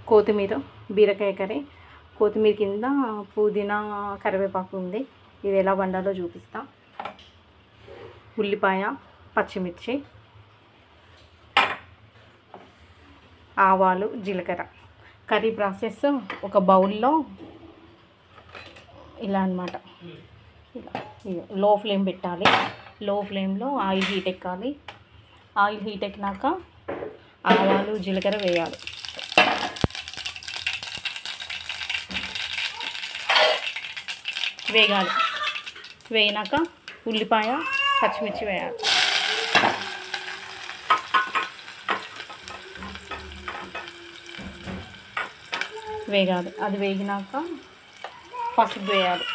కొత్తిమీర, బీరకాయ కర్రీ. కొత్తిమీర కింద పుదీనా, కరివేపాకు ఉంది. ఇది ఎలా వండాలో చూపిస్తా. ఉల్లిపాయ, పచ్చిమిర్చి, ఆవాలు, జీలకర్ర. కర్రీ ప్రాసెస్ ఒక బౌల్లో ఇలా అన్నమాట. ఇలా లో ఫ్లేమ్ పెట్టాలి. లో ఫ్లేమ్లో ఆయిల్ హీట్ ఎక్కాలి. ఆయిల్ హీట్ ఎక్కినాక ఆవాలు, జీలకర్ర వేయాలి. వేగాలి. వేగినాక ఉల్లిపాయ, పచ్చిమిర్చి వేయాలి. వేగాలి. అది వేగినాక పసుపు వేయాలి.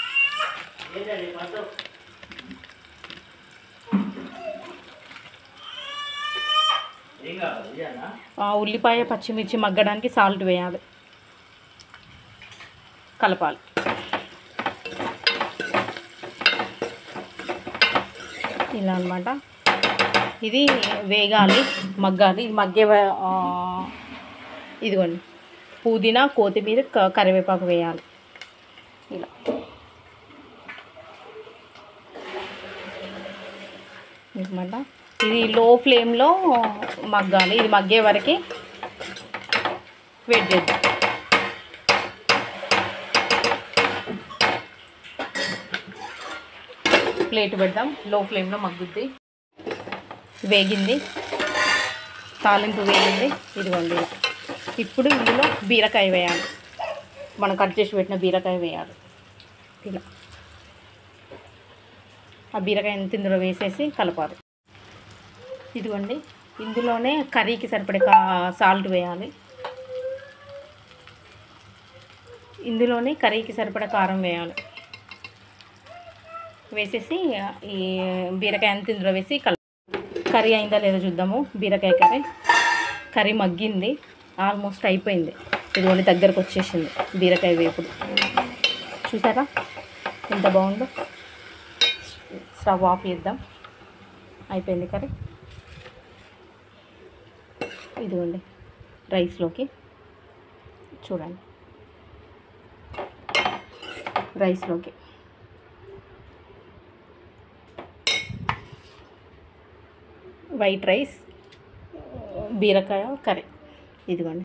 ఉల్లిపాయ, పచ్చిమిర్చి మగ్గడానికి సాల్ట్ వేయాలి. కలపాలి. ఇలా అన్నమాట. ఇది వేగాలి, మగ్గాలి. ఇదిగోండి పుదీనా, కొత్తిమీర, కరివేపాకు వేయాలి. ఇలా అనమాట. ఇది లో ఫ్లేమ్లో మగ్గాలి. ఇది మగ్గే వరకు వెయిట్ చేద్దాం. ప్లేట్ పెడదాం. లో ఫ్లేమ్లో మగ్గుద్ది. వేగింది, తాలింపు వేగింది. ఇదిగోండి. ఇప్పుడు ఇందులో బీరకాయ వేయాలి. మనం కట్ చేసి పెట్టిన బీరకాయ వేయాలి. ఇలా ఆ బీరకాయ ఎంత ఇందులో వేసేసి కలపాలి. ఇదిగోండి. ఇందులోనే కర్రీకి సరిపడే సాల్ట్ వేయాలి. ఇందులోనే కర్రీకి సరిపడే కారం వేయాలి. వేసేసి ఈ బీరకాయ అంతా ఇందులో వేసి కర్రీ అయిందా లేదో చూద్దాము. బీరకాయ కర్రీ మగ్గింది, ఆల్మోస్ట్ అయిపోయింది. ఇదిగోండి దగ్గరకు వచ్చేసింది బీరకాయ వేపుడు. చూసారా ఎంత బాగుందో. స్టవ్ ఆఫ్ చేద్దాం. అయిపోయింది కర్రీ. ఇదిగోండి రైస్లోకి చూడండి. రైస్లోకి వైట్ రైస్, బీరకాయ కర్రీ. ఇదిగోండి.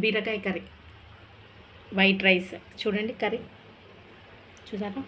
బీరకాయ కర్రీ, వైట్ రైస్. చూడండి కర్రీ చూసారా.